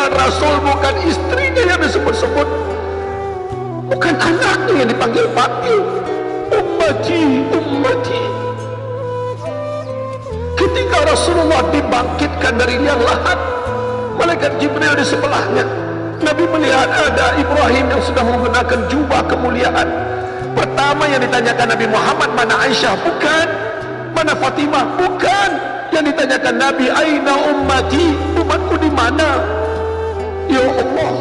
bukan Rasul, bukan istrinya yang disebut-sebut, bukan anaknya yang dipanggil-panggil. Ummati, ummati. Ketika Rasulullah dibangkitkan dari liang lahat, malaikat Jibril di sebelahnya, Nabi melihat ada Ibrahim yang sudah menggunakan jubah kemuliaan. Pertama yang ditanyakan Nabi Muhammad, mana Aisyah? Bukan. Mana Fatimah? Bukan. Yang ditanyakan Nabi, aina ummati? Umatku di mana? Ya Allah.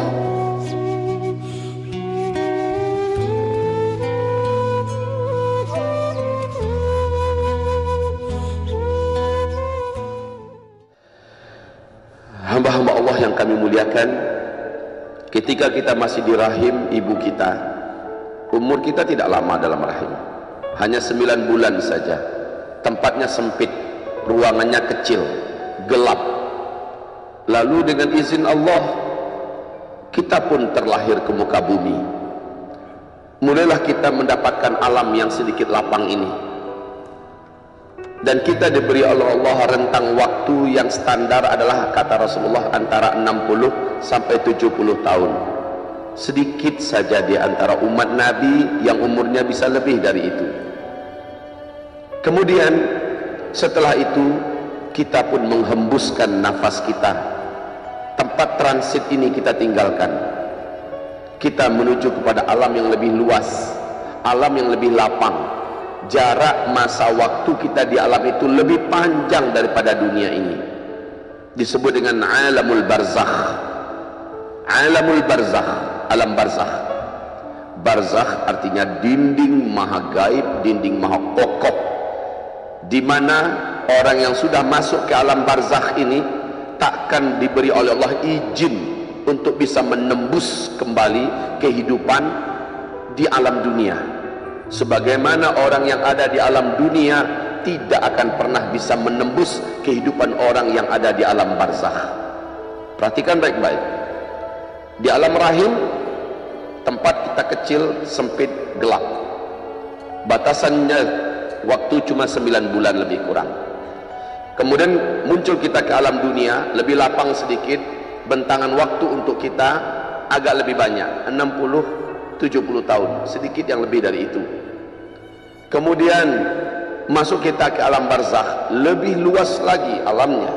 Hamba-hamba Allah yang kami muliakan, ketika kita masih di rahim ibu kita, umur kita tidak lama dalam rahim, hanya 9 bulan saja. Tempatnya sempit, ruangannya kecil, gelap. Lalu dengan izin Allah, kita pun terlahir ke muka bumi. Mulailah kita mendapatkan alam yang sedikit lapang ini, dan kita diberi oleh Allah rentang waktu yang standar adalah, kata Rasulullah, antara 60 sampai 70 tahun. Sedikit saja di antara umat Nabi yang umurnya bisa lebih dari itu. Kemudian setelah itu kita pun menghembuskan nafas kita. Tempat transit ini kita tinggalkan. Kita menuju kepada alam yang lebih luas, alam yang lebih lapang. Jarak masa waktu kita di alam itu lebih panjang daripada dunia ini. Disebut dengan alamul barzakh. Alamul barzakh, alam barzakh. Barzakh artinya dinding maha gaib, dinding maha kokoh, di mana orang yang sudah masuk ke alam barzakh ini takkan diberi oleh Allah izin untuk bisa menembus kembali kehidupan di alam dunia. Sebagaimana orang yang ada di alam dunia tidak akan pernah bisa menembus kehidupan orang yang ada di alam barzakh. Perhatikan baik-baik. Di alam rahim, tempat kita kecil, sempit, gelap. Batasannya waktu cuma 9 bulan lebih kurang. Kemudian muncul kita ke alam dunia, lebih lapang sedikit. Bentangan waktu untuk kita agak lebih banyak, 60-70 tahun, sedikit yang lebih dari itu. Kemudian masuk kita ke alam barzakh, lebih luas lagi alamnya,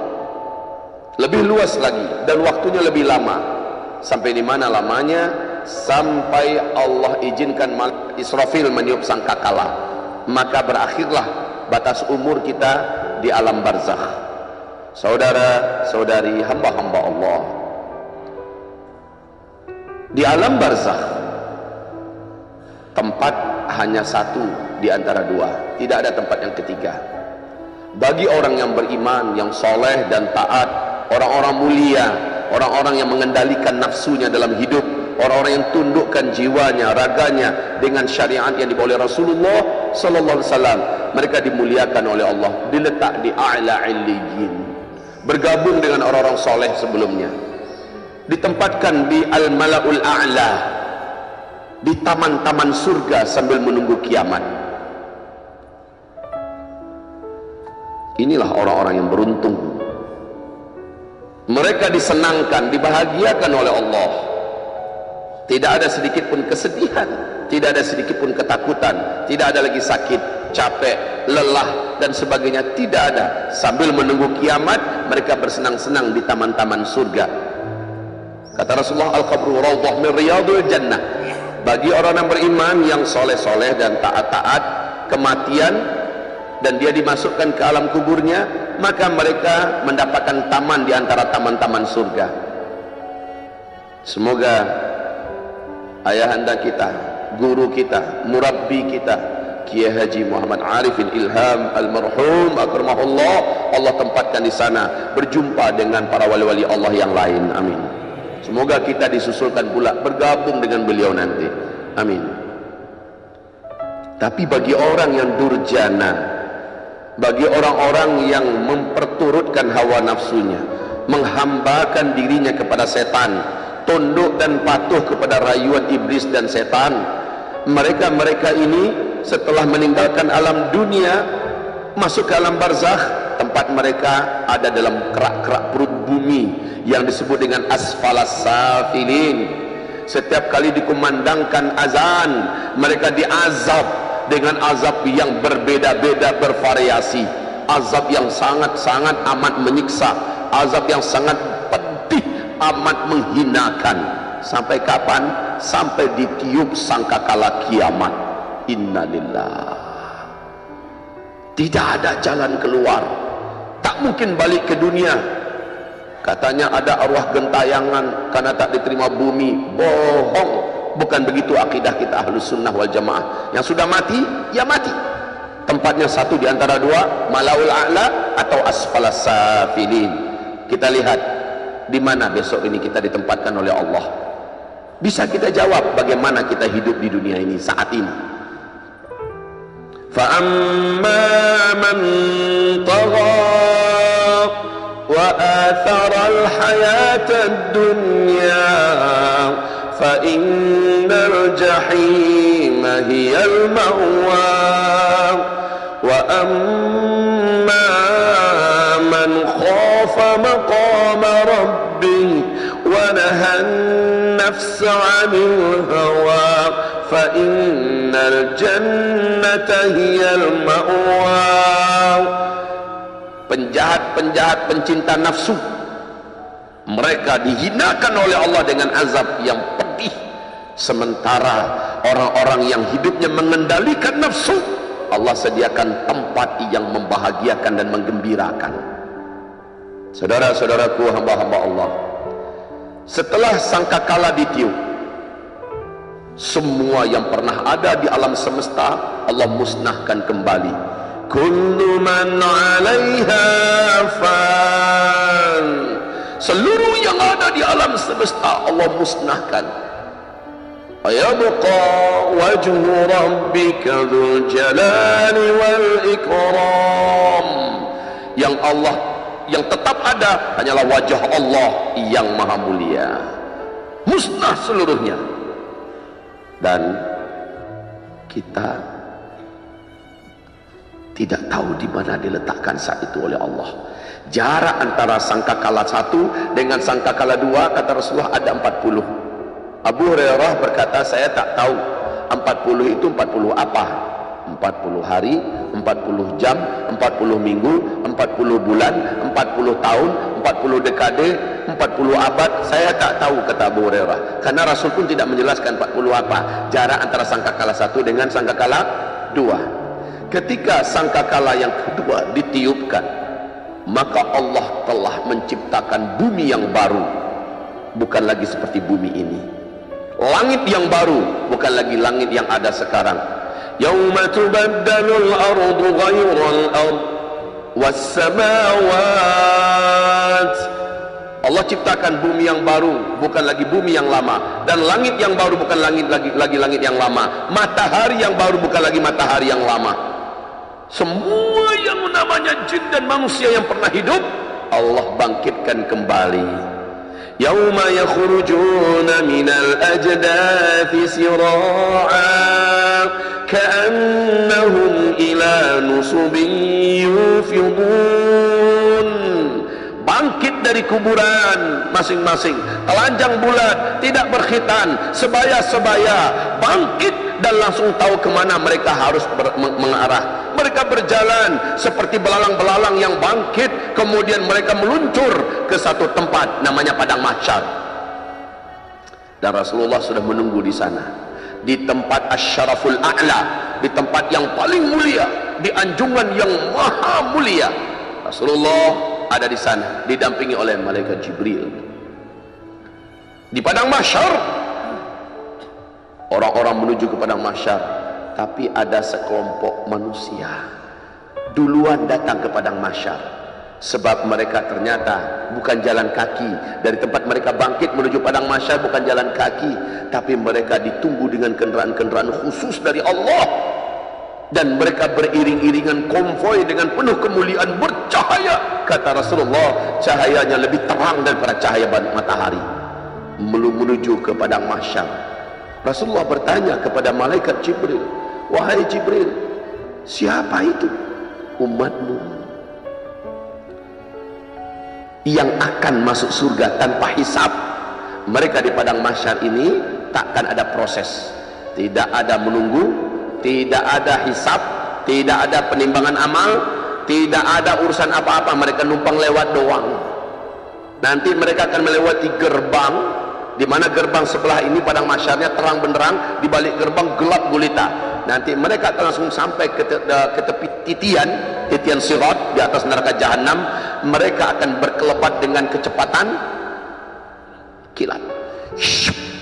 lebih luas lagi, dan waktunya lebih lama. Sampai di mana lamanya? Sampai Allah izinkan Israfil meniup sangkakala, maka berakhirlah batas umur kita di alam barzakh. Saudara saudari, hamba-hamba Allah, di alam barzakh tempat hanya satu di antara dua, tidak ada tempat yang ketiga. Bagi orang yang beriman, yang soleh dan taat, orang-orang mulia, orang-orang yang mengendalikan nafsunya dalam hidup, orang-orang yang tundukkan jiwanya, raganya dengan syariat yang dibawa oleh Rasulullah sallallahu alaihi wasallam, mereka dimuliakan oleh Allah, diletak di a'la illiyin, bergabung dengan orang-orang soleh sebelumnya, ditempatkan di al-mala'ul a'la, di taman-taman surga sambil menunggu kiamat. Inilah orang-orang yang beruntung. Mereka disenangkan, dibahagiakan oleh Allah. Tidak ada sedikit pun kesedihan, tidak ada sedikit pun ketakutan, tidak ada lagi sakit, capek, lelah dan sebagainya, tidak ada. Sambil menunggu kiamat, mereka bersenang-senang di taman-taman surga. Kata Rasulullah, al-qabru rawdah min riyadul jannah. Bagi orang yang beriman, yang soleh-soleh dan taat-taat, kematian dan dia dimasukkan ke alam kuburnya, maka mereka mendapatkan taman di antara taman-taman surga. Semoga ayahanda kita, guru kita, murabbi kita, Kiai Haji Muhammad Arifin Ilham almarhum akramahullah, Allah tempatkan di sana berjumpa dengan para wali-wali Allah yang lain. Amin. Semoga kita disusulkan pula bergabung dengan beliau nanti. Amin. Tapi bagi orang yang durjana, bagi orang-orang yang memperturutkan hawa nafsunya, menghambakan dirinya kepada setan, tunduk dan patuh kepada rayuan iblis dan setan, mereka-mereka ini setelah meninggalkan alam dunia, masuk ke alam barzakh, tempat mereka ada dalam kerak-kerak perut bumi yang disebut dengan asfalas safilin. Setiap kali dikumandangkan azan, mereka diazab dengan azab yang berbeda-beda, bervariasi. Azab yang sangat-sangat amat menyiksa, azab yang sangat pedih, amat menghinakan. Sampai kapan? Sampai ditiup sangkakala kiamat. Innalillah. Tidak ada jalan keluar, tak mungkin balik ke dunia. Katanya ada arwah gentayangan karena tak diterima bumi. Bohong, bukan begitu akidah kita Ahlus Sunnah wal Jamaah. Yang sudah mati, ya mati. Tempatnya satu di antara dua, Malaul A'la atau Asfalas Safilin. Kita lihat di mana besok ini kita ditempatkan oleh Allah. Bisa kita jawab bagaimana kita hidup di dunia ini saat ini. فَأَمَّا مَنْ طَغَى وَآثَرَ الْحَيَاةَ الدُّنْيَا فَإِنَّ الْجَحِيمَ هِيَ الْمَأْوَى وَأَمَّا مَنْ خَافَ مَقَامَ رَبِّهِ وَنَهَى النَّفْسَ عَنِ الْهَوَى فَإِنَّ الْجَنَّةَ هِيَ الْمَأْوَى. Penjahat-penjahat pencinta nafsu, mereka dihinakan oleh Allah dengan azab yang pedih. Sementara orang-orang yang hidupnya mengendalikan nafsu, Allah sediakan tempat yang membahagiakan dan menggembirakan. Saudara-saudaraku, hamba-hamba Allah, setelah sangkakala ditiup, semua yang pernah ada di alam semesta Allah musnahkan kembali. Kullu man 'alaiha fan. Seluruh yang ada di alam semesta Allah musnahkan. Ayabqa wajhu rabbika dzul jalali wal ikram. Yang tetap ada hanyalah wajah Allah yang maha mulia. Musnah seluruhnya. Dan kita tidak tahu di mana diletakkan saat itu oleh Allah. Jarak antara sangkakala 1 dengan sangkakala 2 kata Rasulullah ada 40. Abu Hurairah berkata, saya tak tahu 40 itu 40 apa? 40 hari, 40 jam, 40 minggu, 40 bulan, 40 tahun, 40 dekade, 40 abad, saya tak tahu, kata Abu Hurairah. Karena Rasul pun tidak menjelaskan 40 apa, jarak antara sangkakala 1 dengan sangkakala 2. Ketika sangkakala yang kedua ditiupkan, maka Allah telah menciptakan bumi yang baru, bukan lagi seperti bumi ini. Langit yang baru, bukan lagi langit yang ada sekarang. Yauma tubaddalul ardu ghairal ard was samawat. Allah ciptakan bumi yang baru, bukan lagi bumi yang lama, dan langit yang baru bukan lagi langit yang lama. Matahari yang baru bukan lagi matahari yang lama. Semua yang namanya jin dan manusia yang pernah hidup Allah bangkitkan kembali. Yauma yakhrujuna minal ajdathi sira'a ka'annahum ila nusubin yufidun. Bangkit dari kuburan masing-masing, telanjang bulat, tidak berkhitan, sebaya-sebaya, bangkit dan langsung tahu kemana mereka harus mengarah. Mereka berjalan seperti belalang-belalang yang bangkit, kemudian mereka meluncur ke satu tempat namanya padang mahsyar. Dan Rasulullah sudah menunggu di sana, di tempat Asy-Syaraful A'la, di tempat yang paling mulia, di anjungan yang maha mulia. Rasulullah ada di sana didampingi oleh malaikat Jibril. Di padang mahsyar, orang-orang menuju ke padang mahsyar, tapi ada sekelompok manusia duluan datang ke padang mahsyar, sebab mereka ternyata bukan jalan kaki. Dari tempat mereka bangkit menuju padang mahsyar bukan jalan kaki, tapi mereka ditunggu dengan kendaraan-kendaraan khusus dari Allah. Dan mereka beriring-iringan konvoi dengan penuh kemuliaan, bercahaya. Kata Rasulullah, cahayanya lebih terang daripada cahaya matahari, menuju ke padang mahsyar. Rasulullah bertanya kepada malaikat Jibril, wahai Jibril, siapa itu? Umatmu yang akan masuk surga tanpa hisab. Mereka di padang mahsyar ini takkan ada proses, tidak ada menunggu, tidak ada hisab, tidak ada penimbangan amal, tidak ada urusan apa-apa. Mereka numpang lewat doang. Nanti mereka akan melewati gerbang, di mana gerbang sebelah ini padang mahsyarnya terang benderang, di balik gerbang gelap gulita. Nanti mereka akan langsung sampai ke tepi titian sirat di atas neraka jahanam. Mereka akan berkelebat dengan kecepatan kilat.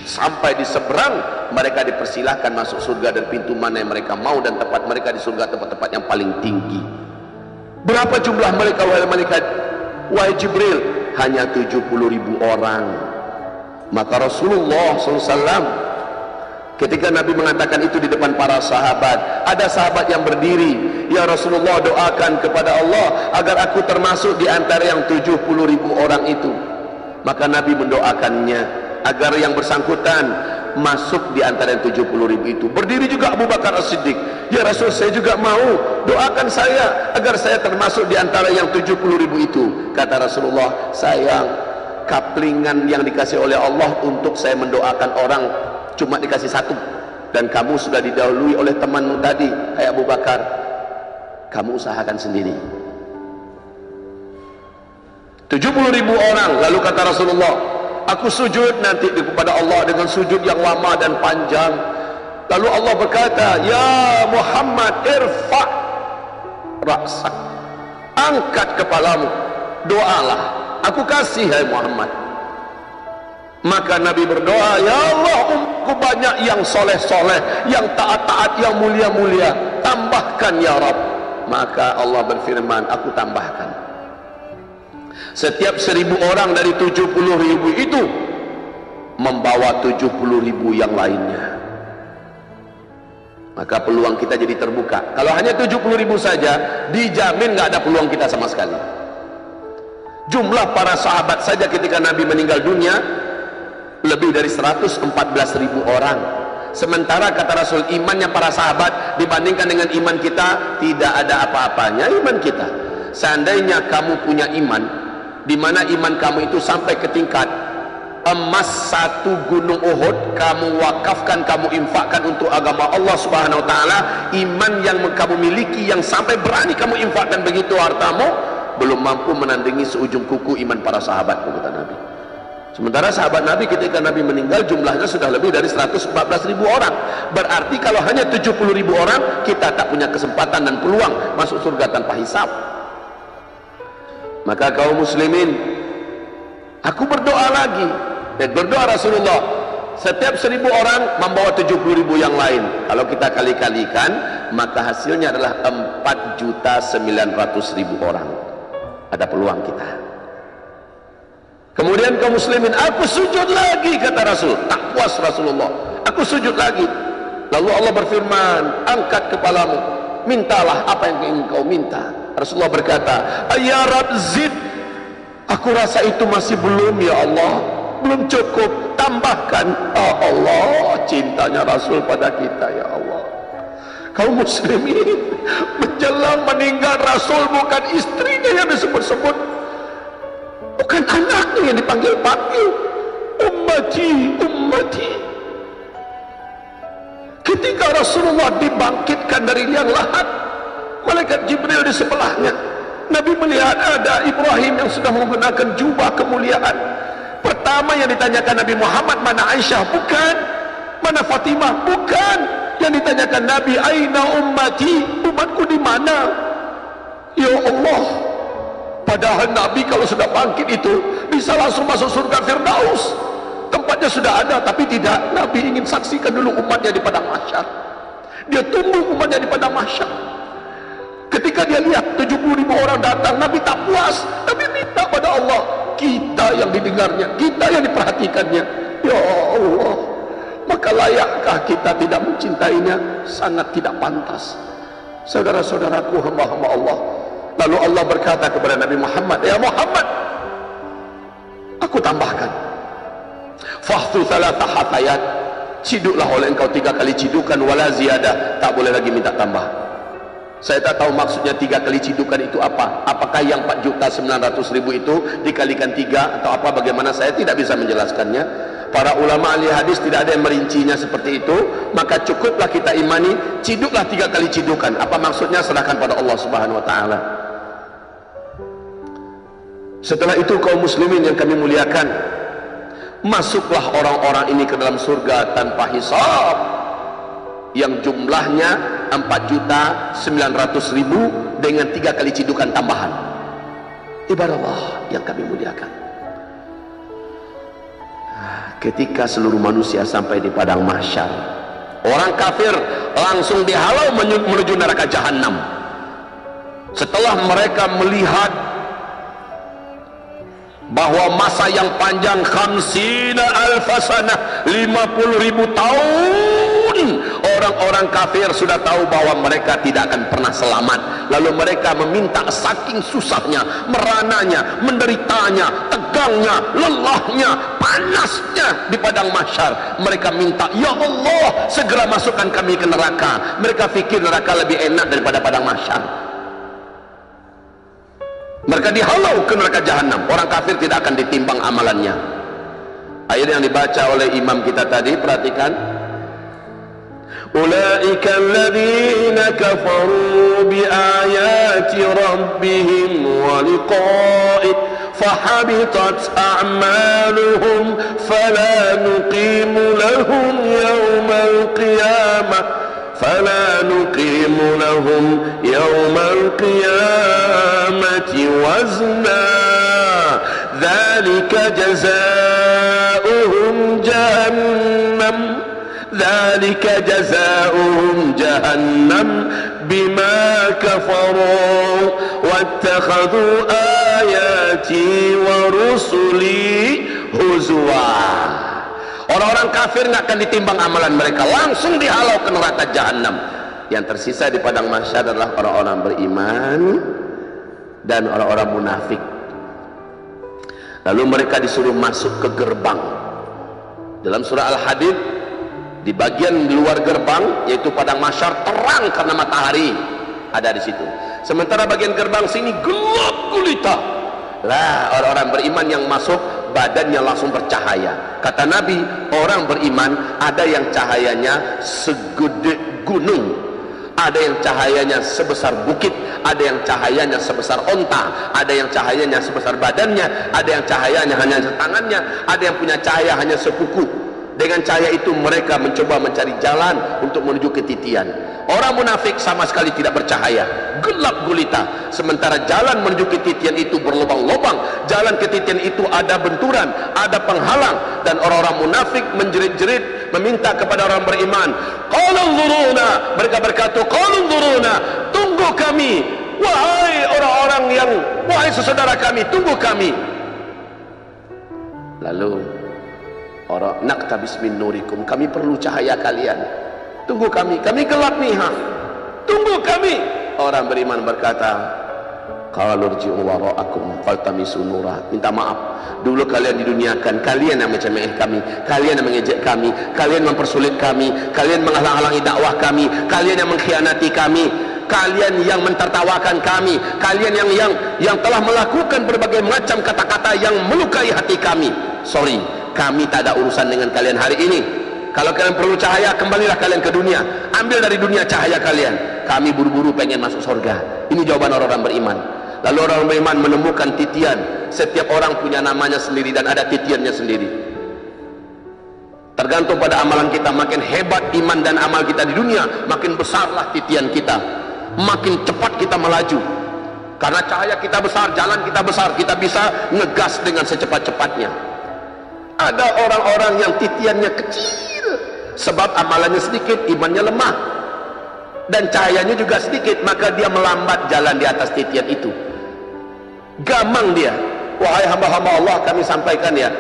Sampai di seberang, mereka dipersilahkan masuk surga dan pintu mana yang mereka mau, dan tempat mereka di surga tempat-tempat yang paling tinggi. Berapa jumlah mereka wahai malaikat? Wahai Jibril, hanya 70.000 orang. Maka Rasulullah SAW ketika Nabi mengatakan itu di depan para sahabat, ada sahabat yang berdiri, ya Rasulullah, doakan kepada Allah agar aku termasuk di antara yang 70.000 orang itu. Maka Nabi mendoakannya agar yang bersangkutan masuk di antara yang 70.000 itu. Berdiri juga Abu Bakar As-Siddiq, ya Rasul, saya juga mau, doakan saya agar saya termasuk di antara yang 70.000 itu. Kata Rasulullah, sayang, kaplingan yang dikasih oleh Allah untuk saya mendoakan orang cuma dikasih satu, dan kamu sudah didahului oleh temanmu tadi. Hai Abu Bakar, kamu usahakan sendiri. 70.000 orang. Lalu kata Rasulullah, aku sujud nanti kepada Allah dengan sujud yang lama dan panjang. Lalu Allah berkata, ya Muhammad, irfa' ra'sak, angkat kepalamu, doalah, aku kasih hai Muhammad. Maka Nabi berdoa, ya Allah, umatku banyak yang soleh-soleh, yang taat-taat, yang mulia-mulia, tambahkan ya Rabb. Maka Allah berfirman, aku tambahkan. Setiap 1.000 orang dari 70.000 itu membawa 70.000 yang lainnya. Maka peluang kita jadi terbuka. Kalau hanya 70.000 saja, dijamin nggak ada peluang kita sama sekali. Jumlah para sahabat saja ketika Nabi meninggal dunia lebih dari 114.000 orang. Sementara kata Rasul, imannya para sahabat dibandingkan dengan iman kita tidak ada apa-apanya iman kita. Seandainya kamu punya iman, di mana iman kamu itu sampai ke tingkat emas 1 gunung Uhud, kamu wakafkan, kamu infakkan untuk agama Allah Subhanahu wa taala, iman yang kamu miliki yang sampai berani kamu infakkan begitu hartamu, belum mampu menandingi seujung kuku iman para sahabat, kata Nabi. Sementara sahabat Nabi ketika Nabi meninggal jumlahnya sudah lebih dari 114.000 orang. Berarti kalau hanya 70.000 orang, kita tak punya kesempatan dan peluang masuk surga tanpa hisab. Maka kaum muslimin, aku berdoa lagi, dan berdoa Rasulullah, setiap 1.000 orang membawa 70.000 yang lain. Kalau kita kali-kalikan, maka hasilnya adalah 4.900.000 orang. Ada peluang kita. Kemudian kaum muslimin, aku sujud lagi, kata Rasul. Tak puas Rasulullah, aku sujud lagi. Lalu Allah berfirman, angkat kepalamu, mintalah apa yang ingin kau minta. Rasulullah berkata, ya Rabb zid, aku rasa itu masih belum ya Allah, belum cukup, tambahkan. Ya Allah, cintanya Rasul pada kita ya Allah. Kaum muslimin, menjelang meninggal Rasul bukan istrinya yang disebut-sebut, bukan anaknya yang dipanggil-panggil, ummati, ummati. Ketika Rasulullah dibangkitkan dari liang lahat, malaikat Jibril di sebelahnya, Nabi melihat ada Ibrahim yang sudah menggunakan jubah kemuliaan. Pertama yang ditanyakan Nabi Muhammad, mana Aisyah? Bukan. Mana Fatimah? Bukan. Yang ditanyakan Nabi, aina ummati, umatku di mana? Ya Allah, padahal Nabi kalau sudah bangkit itu bisa langsung masuk surga Firdaus, tempatnya sudah ada, tapi tidak. Nabi ingin saksikan dulu umatnya di padang mahsyar. Dia tunggu umatnya di padang mahsyar. Ketika dia lihat 70.000 orang datang, Nabi tak puas. Nabi minta pada Allah, kita yang didengarnya, kita yang diperhatikannya. Ya Allah, maka layakkah kita tidak mencintainya? Sangat tidak pantas. Saudara-saudaraku, hamba-hamba Allah. Lalu Allah berkata kepada Nabi Muhammad, ya Muhammad, aku tambahkan. Fahthu thalatha hathayat, ciduklah oleh engkau 3 kali cidukan, wala ziyadah, tak boleh lagi minta tambah. Saya tak tahu maksudnya 3 kali cidukan itu apa. Apakah yang 4.900.000 itu dikalikan 3 atau apa, bagaimana, saya tidak bisa menjelaskannya. Para ulama ahli hadis tidak ada yang merincinya seperti itu. Maka cukuplah kita imani, ciduklah 3 kali cidukan. Apa maksudnya, serahkan pada Allah Subhanahu wa taala. Setelah itu kaum muslimin yang kami muliakan, masuklah orang-orang ini ke dalam surga tanpa hisab, yang jumlahnya 4.900.000 dengan 3 kali cidukan tambahan. Ibadah Allah yang kami muliakan, ketika seluruh manusia sampai di padang mahsyar, orang kafir langsung dihalau menuju neraka jahanam. Setelah mereka melihat bahwa masa yang panjang 50.000 sanah, 50.000 tahun, orang-orang kafir sudah tahu bahwa mereka tidak akan pernah selamat. Lalu mereka meminta, saking susahnya, merananya, menderitanya, tegangnya, lelahnya, panasnya di padang mahsyar, mereka minta, ya Allah, segera masukkan kami ke neraka. Mereka fikir neraka lebih enak daripada padang mahsyar. Mereka dihalau ke neraka jahanam. Orang kafir tidak akan ditimbang amalannya. Ayat yang dibaca oleh imam kita tadi, perhatikan. Ulaika alladhina kafaru biayati rabbihim wa liqa'ih fahabitat a'maluhum fala nuqimu lahum yawmal qiyamah فلا نقيم لهم يوم القيامة وزنا ذلك جزاؤهم جهنم بما كفروا واتخذوا آياتي ورسلي هزوا. Orang-orang kafir nggak akan ditimbang amalan mereka, langsung dihalau ke neraka jahanam. Yang tersisa di padang mahsyar adalah orang-orang beriman dan orang-orang munafik. Lalu mereka disuruh masuk ke gerbang. Dalam surah Al-Hadid, di bagian luar gerbang, yaitu padang mahsyar, terang karena matahari ada di situ. Sementara bagian gerbang sini gelap gulita. Lah, orang-orang beriman yang masuk, badannya langsung bercahaya. Kata Nabi, orang beriman ada yang cahayanya segede gunung, ada yang cahayanya sebesar bukit, ada yang cahayanya sebesar onta, ada yang cahayanya sebesar badannya, ada yang cahayanya hanya tangannya, ada yang punya cahaya hanya sekuku. Dengan cahaya itu mereka mencoba mencari jalan untuk menuju ketitian. Orang munafik sama sekali tidak bercahaya, gelap gulita. Sementara jalan menuju ketitian itu berlubang-lubang, jalan ketitian itu ada benturan, ada penghalang. Dan orang-orang munafik menjerit-jerit meminta kepada orang beriman, qala unzuruna, mereka berkata, qala unzuruna, tunggu kami, wahai orang-orang yang, wahai saudara kami, tunggu kami. Lalu orang, naqtabis min nurikum, kami perlu cahaya kalian, tunggu kami gelap nih, tunggu kami. Orang beriman berkata, qalurji'u wara'akum faltamisu nura, minta maaf, dulu kalian diduniakan, kalian yang mencemeh kami, kalian yang mengejek kami, kalian mempersulit kami, kalian menghalang-halangi dakwah kami, kalian yang mengkhianati kami, kalian yang mentertawakan kami, kalian yang telah melakukan berbagai macam kata-kata yang melukai hati kami. Sorry, kami tak ada urusan dengan kalian hari ini. Kalau kalian perlu cahaya, kembalilah kalian ke dunia, ambil dari dunia cahaya kalian. Kami buru-buru pengen masuk surga. Ini jawaban orang-orang beriman. Lalu orang beriman menemukan titian. Setiap orang punya namanya sendiri dan ada titiannya sendiri. Tergantung pada amalan kita. Makin hebat iman dan amal kita di dunia, makin besarlah titian kita, makin cepat kita melaju. Karena cahaya kita besar, jalan kita besar, kita bisa ngegas dengan secepat-cepatnya. Ada orang-orang yang titiannya kecil, sebab amalannya sedikit, imannya lemah, dan cahayanya juga sedikit, maka dia melambat jalan di atas titian itu. Gamang dia. Wahai hamba-hamba Allah, kami sampaikan ya,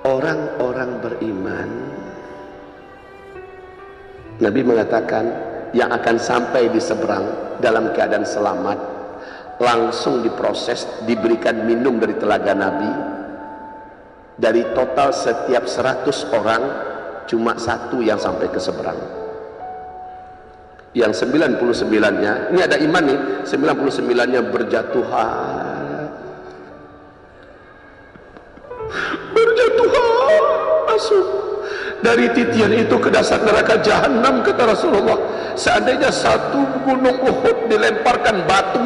orang-orang beriman, Nabi mengatakan, yang akan sampai di seberang dalam keadaan selamat, langsung diproses, diberikan minum dari telaga Nabi. Dari total setiap 100 orang, cuma 1 yang sampai ke seberang. Yang 99-nya, ini ada iman nih, 99-nya berjatuhan. Berjatuhan, masuk dari titian itu ke dasar neraka jahanam, kata Rasulullah. Seandainya satu gunung Uhud dilemparkan batu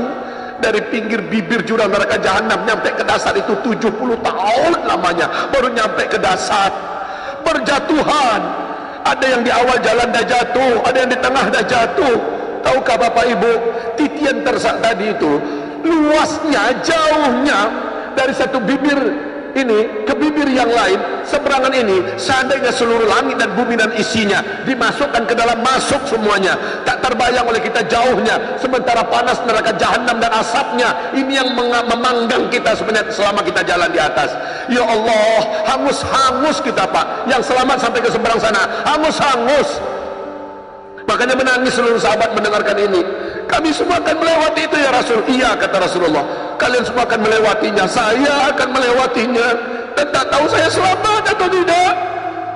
dari pinggir bibir jurang neraka jahanam nyampe ke dasar, itu 70 tahun lamanya baru nyampe ke dasar. Berjatuhan. Ada yang di awal jalan dah jatuh, ada yang di tengah dah jatuh. Tahukah Bapak Ibu, titian tersak tadi itu luasnya, jauhnya dari satu bibir ini ke bibir yang lain, seberangan ini, seandainya seluruh langit dan bumi dan isinya dimasukkan ke dalam, masuk semuanya, tak terbayang oleh kita jauhnya. Sementara panas neraka jahanam dan asapnya ini yang memanggang kita sebenarnya selama kita jalan di atas. Ya Allah, hangus-hangus kita Pak, yang selamat sampai ke seberang sana hangus-hangus. Makanya menangis seluruh sahabat mendengarkan ini. Kami semua akan melewati itu ya Rasul. Iya, kata Rasulullah, kalian semua akan melewatinya, saya akan melewatinya, dan tak tahu saya selamat atau tidak.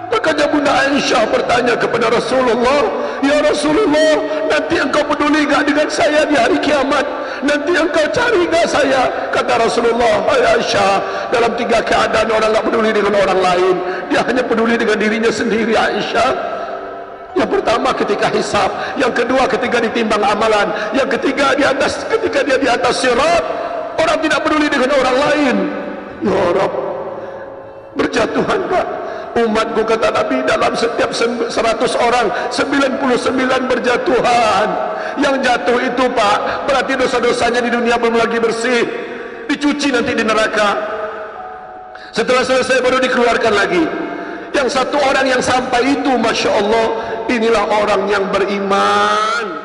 Makanya Bunda Aisyah bertanya kepada Rasulullah, ya Rasulullah, nanti engkau peduli gak dengan saya di hari kiamat? Nanti engkau cari gak saya? Kata Rasulullah, hai Aisyah, dalam 3 keadaan orang gak peduli dengan orang lain, dia hanya peduli dengan dirinya sendiri, Aisyah. Yang pertama ketika hisab, yang kedua ketika ditimbang amalan, yang ketiga ketika dia di atas sirat. Orang tidak peduli dengan orang lain. Ya Rabb, berjatuhan Pak umatku, kata Nabi, dalam setiap 100 orang 99 berjatuhan. Yang jatuh itu Pak, berarti dosa-dosanya di dunia belum lagi bersih, dicuci nanti di neraka. Setelah selesai baru dikeluarkan lagi. Yang satu orang yang sampai itu, Masya Allah, inilah orang yang beriman.